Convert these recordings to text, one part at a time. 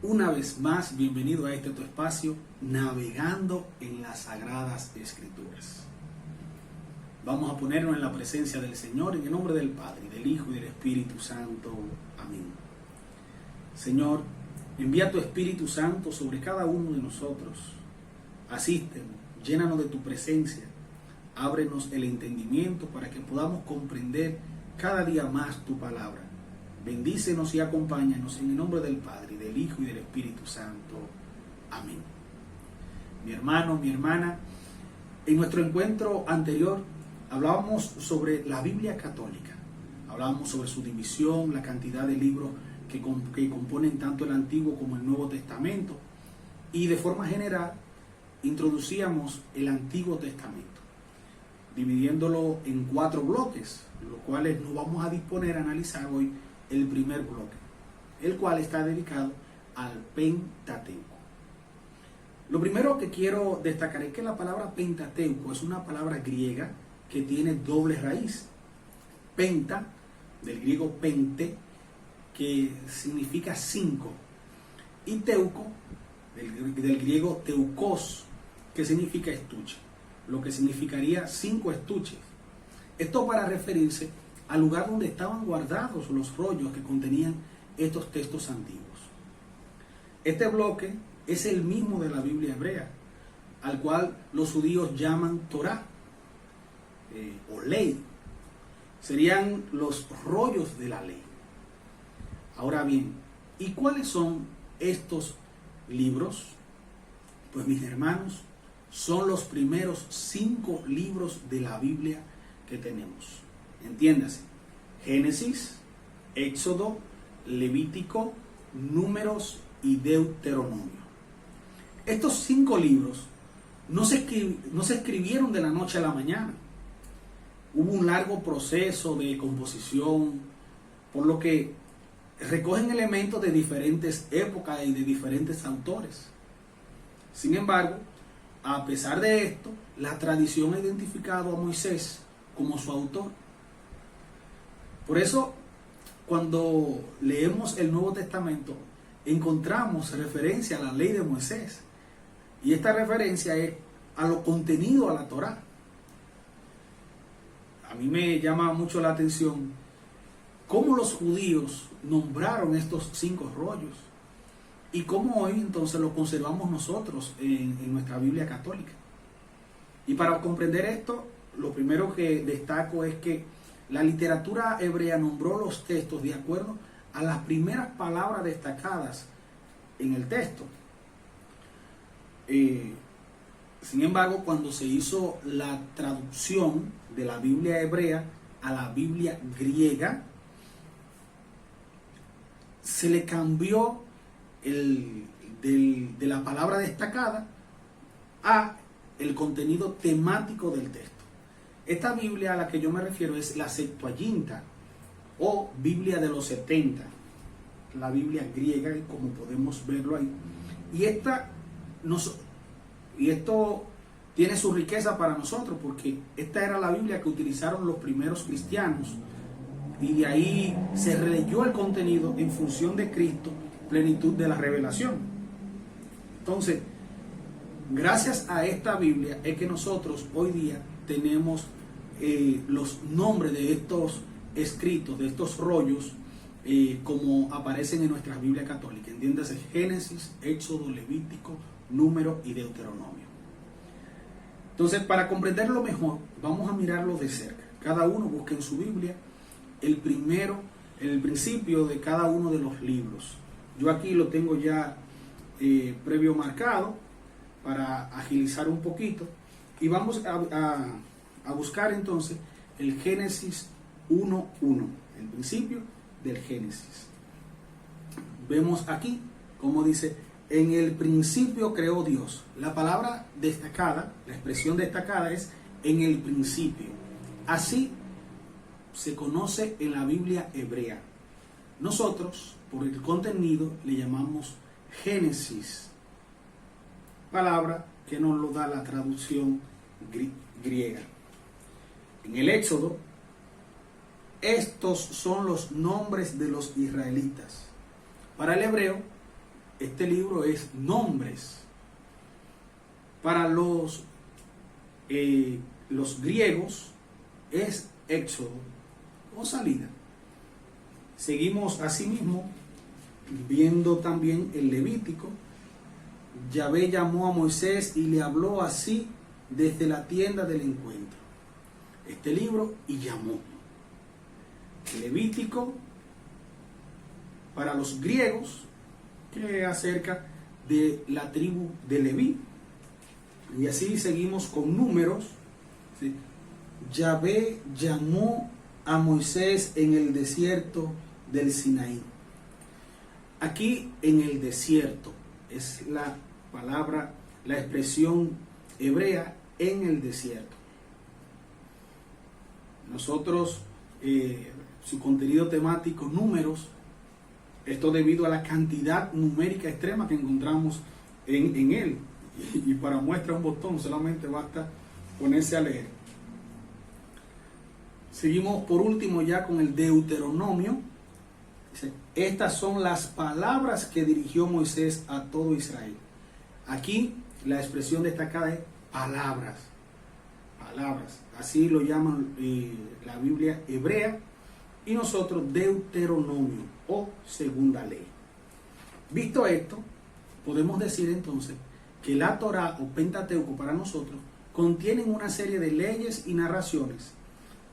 Una vez más, bienvenido a este tu espacio, navegando en las Sagradas Escrituras. Vamos a ponernos en la presencia del Señor, en el nombre del Padre, del Hijo y del Espíritu Santo. Amén. Señor, envía tu Espíritu Santo sobre cada uno de nosotros. Asístenos, llénanos de tu presencia. Ábrenos el entendimiento para que podamos comprender cada día más tu palabra. Bendícenos y acompáñanos en el nombre del Padre, del Hijo y del Espíritu Santo. Amén. Mi hermano, mi hermana, en nuestro encuentro anterior hablábamos sobre la Biblia católica. Hablábamos sobre su división, la cantidad de libros que componen tanto el Antiguo como el Nuevo Testamento. Y de forma general introducíamos el Antiguo Testamento, dividiéndolo en 4 bloques, los cuales nos vamos a disponer a analizar hoy el primer bloque, el cual está dedicado al Pentateuco. Lo primero que quiero destacar es que la palabra Pentateuco es una palabra griega que tiene doble raíz. Penta, del griego pente, que significa 5, y teuco, del griego teukos, que significa estuche, lo que significaría 5 estuches. Esto para referirse al lugar donde estaban guardados los rollos que contenían estos textos antiguos. Este bloque es el mismo de la Biblia hebrea, al cual los judíos llaman Torá o ley. Serían los rollos de la ley. Ahora bien, ¿y cuáles son estos libros? Pues mis hermanos, son los primeros 5 libros de la Biblia que tenemos. Entiéndase: Génesis, Éxodo, Levítico, Números y Deuteronomio. Estos 5 libros no se escribieron de la noche a la mañana. Hubo un largo proceso de composición, por lo que recogen elementos de diferentes épocas y de diferentes autores. Sin embargo, a pesar de esto, la tradición ha identificado a Moisés como su autor. Por eso, cuando leemos el Nuevo Testamento, encontramos referencia a la ley de Moisés. Y esta referencia es a lo contenido a la Torá. A mí me llama mucho la atención cómo los judíos nombraron estos 5 rollos y cómo hoy entonces lo conservamos nosotros en nuestra Biblia católica. Y para comprender esto, lo primero que destaco es que la literatura hebrea nombró los textos de acuerdo a las primeras palabras destacadas en el texto. Sin embargo, cuando se hizo la traducción de la Biblia hebrea a la Biblia griega, se le cambió de la palabra destacada a el contenido temático del texto. Esta Biblia a la que yo me refiero es la Septuaginta o Biblia de los 70, la Biblia griega, como podemos verlo ahí. Y esto tiene su riqueza para nosotros, porque esta era la Biblia que utilizaron los primeros cristianos, y de ahí se releyó el contenido en función de Cristo, plenitud de la revelación. Entonces, gracias a esta Biblia es que nosotros hoy día tenemos los nombres de estos escritos, de estos rollos, como aparecen en nuestra Biblia católica. Entiéndase: Génesis, Éxodo, Levítico, Número y Deuteronomio. Entonces, para comprenderlo mejor, vamos a mirarlo de cerca. Cada uno busque en su Biblia el principio de cada uno de los libros. Yo aquí lo tengo ya previo marcado para agilizar un poquito, y vamos a buscar entonces el Génesis 1:1, el principio del Génesis. Vemos aquí como dice: en el principio creó Dios. La palabra destacada, la expresión destacada es en el principio. Así se conoce en la Biblia hebrea. Nosotros, por el contenido, le llamamos Génesis, palabra que nos lo da la traducción griega. En el Éxodo, estos son los nombres de los israelitas. Para el hebreo, este libro es nombres. Para los griegos es éxodo o salida. Seguimos asimismo viendo también el Levítico. Yahvé llamó a Moisés y le habló así desde la tienda del encuentro. Este libro y llamó. Levítico para los griegos, que acerca de la tribu de Leví. Y así seguimos con Números. ¿Sí? Yahvé llamó a Moisés en el desierto del Sinaí. Aquí en el desierto es la palabra, la expresión hebrea en el desierto. Nosotros, su contenido temático, Números, esto debido a la cantidad numérica extrema que encontramos en él. Y para muestra un botón, solamente basta ponerse a leer. Seguimos por último ya con el Deuteronomio. Dice, estas son las palabras que dirigió Moisés a todo Israel. Aquí la expresión destacada es palabras. Palabras. Así lo llaman la Biblia hebrea. Y nosotros Deuteronomio o segunda ley. Visto esto, podemos decir entonces que la Torá o Pentateuco para nosotros contienen una serie de leyes y narraciones,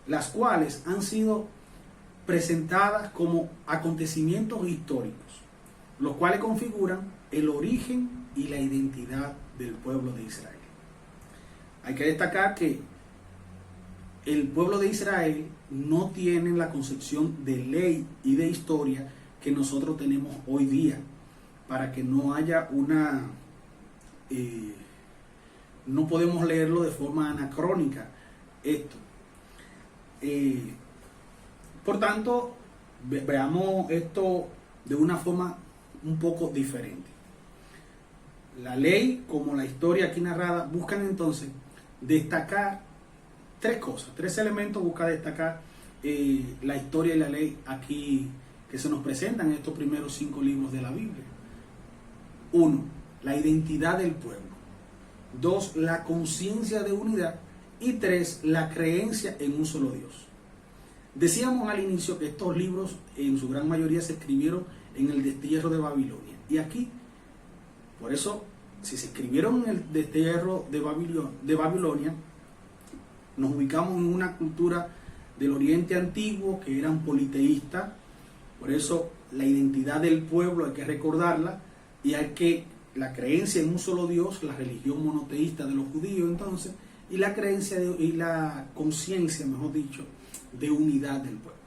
las cuales han sido presentadas como acontecimientos históricos, los cuales configuran el origen y la identidad del pueblo de Israel. Hay que destacar que el pueblo de Israel no tiene la concepción de ley y de historia que nosotros tenemos hoy día, para que no haya una... no podemos leerlo de forma anacrónica esto. Por tanto, veamos esto de una forma un poco diferente. La ley, como la historia aquí narrada, buscan entonces destacar tres cosas, tres elementos. Busca destacar la historia y la ley aquí que se nos presentan en estos primeros 5 libros de la Biblia. 1, la identidad del pueblo. 2, la conciencia de unidad. Y 3, la creencia en un solo Dios. Decíamos al inicio que estos libros en su gran mayoría se escribieron en el destierro de Babilonia. Y aquí, por eso, si se escribieron en el destierro de Babilonia, nos ubicamos en una cultura del Oriente Antiguo que eran politeístas. Por eso la identidad del pueblo hay que recordarla, y hay que la creencia en un solo Dios, la religión monoteísta de los judíos entonces, y la creencia y la conciencia, mejor dicho, de unidad del pueblo.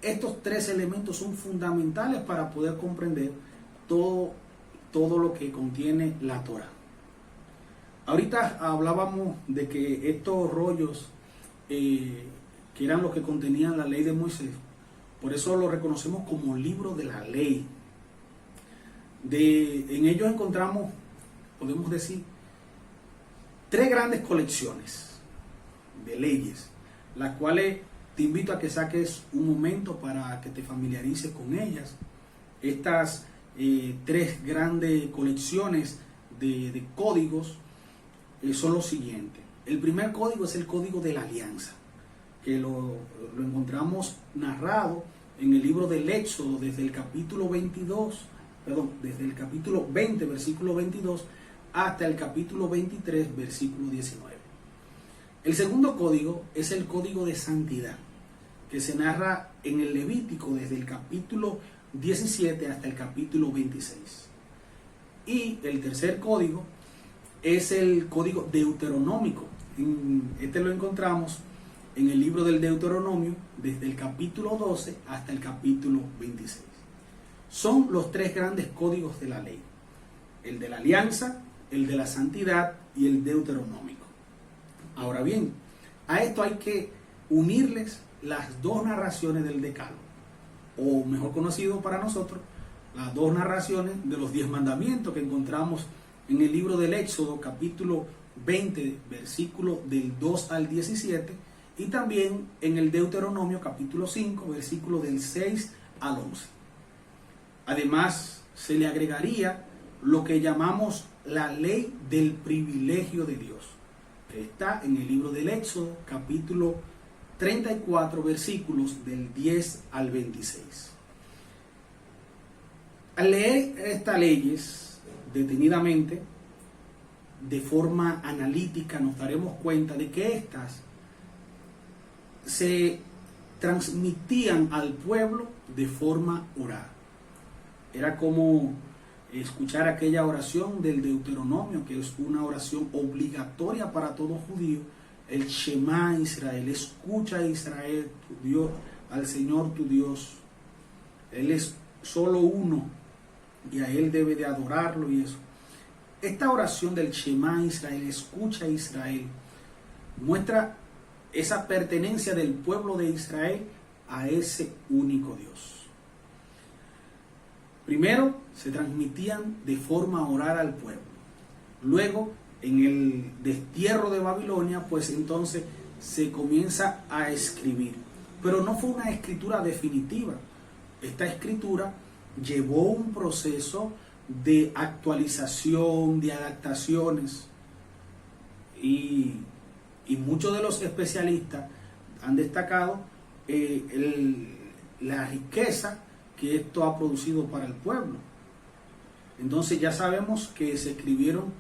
Estos tres elementos son fundamentales para poder comprender todo lo que contiene la Torá. Ahorita hablábamos de que estos rollos que eran los que contenían la ley de Moisés, por eso lo reconocemos como libro de la ley. En ellos encontramos, podemos decir, 3 grandes colecciones de leyes, las cuales te invito a que saques un momento para que te familiarices con ellas. Estas 3 grandes colecciones de códigos son los siguientes. El primer código es el código de la alianza, que lo encontramos narrado en el libro del Éxodo desde el capítulo 20, versículo 22, hasta el capítulo 23, versículo 19. El segundo código es el código de santidad, que se narra en el Levítico desde el capítulo 17 hasta el capítulo 26. Y el tercer código es el código deuteronómico. Este lo encontramos en el libro del Deuteronomio desde el capítulo 12 hasta el capítulo 26. Son los 3 grandes códigos de la ley: el de la alianza, el de la santidad y el deuteronómico. Ahora bien, a esto hay que unirles las 2 narraciones del Decálogo, o mejor conocido para nosotros, las 2 narraciones de los 10 mandamientos que encontramos en el libro del Éxodo, capítulo 20, versículo del 2 al 17, y también en el Deuteronomio, capítulo 5, versículo del 6 al 11. Además, se le agregaría lo que llamamos la ley del privilegio de Dios, que está en el libro del Éxodo, capítulo 34, versículos del 10 al 26. Al leer estas leyes detenidamente, de forma analítica, nos daremos cuenta de que éstas se transmitían al pueblo de forma oral. Era como escuchar aquella oración del Deuteronomio, que es una oración obligatoria para todo judío, el Shema Israel. Escucha, Israel, tu Dios, al Señor tu Dios. Él es solo uno y a Él debe de adorarlo y eso. Esta oración del Shema Israel, escucha, Israel, muestra esa pertenencia del pueblo de Israel a ese único Dios. Primero se transmitían de forma oral al pueblo. Luego, en el destierro de Babilonia, pues entonces se comienza a escribir. Pero no fue una escritura definitiva. Esta escritura llevó un proceso de actualización, de adaptaciones. Y muchos de los especialistas han destacado la riqueza que esto ha producido para el pueblo. Entonces ya sabemos que se escribieron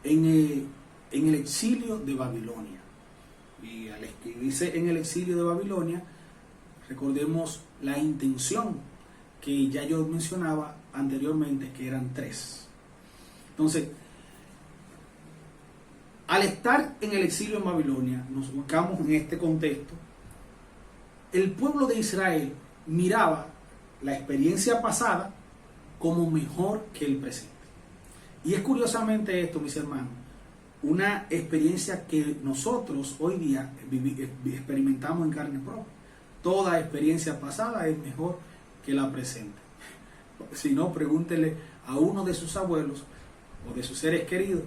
en el exilio de Babilonia. Y al escribirse en el exilio de Babilonia, recordemos la intención que ya yo mencionaba anteriormente, que eran 3. Entonces, al estar en el exilio en Babilonia, nos ubicamos en este contexto, el pueblo de Israel miraba la experiencia pasada como mejor que el presente. Y es curiosamente esto, mis hermanos, una experiencia que nosotros hoy día experimentamos en carne propia. Toda experiencia pasada es mejor que la presente. Si no, pregúntele a uno de sus abuelos o de sus seres queridos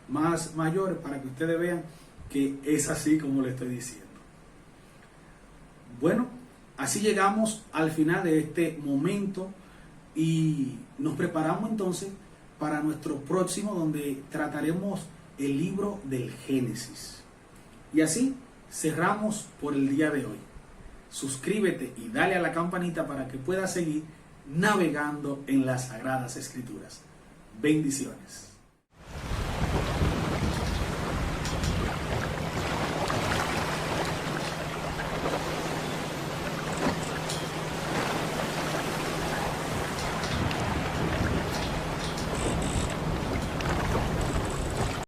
más mayores para que ustedes vean que es así como le estoy diciendo. Bueno, así llegamos al final de este momento y nos preparamos entonces para nuestro próximo, donde trataremos el libro del Génesis. Y así cerramos por el día de hoy. Suscríbete y dale a la campanita para que puedas seguir navegando en las Sagradas Escrituras. Bendiciones.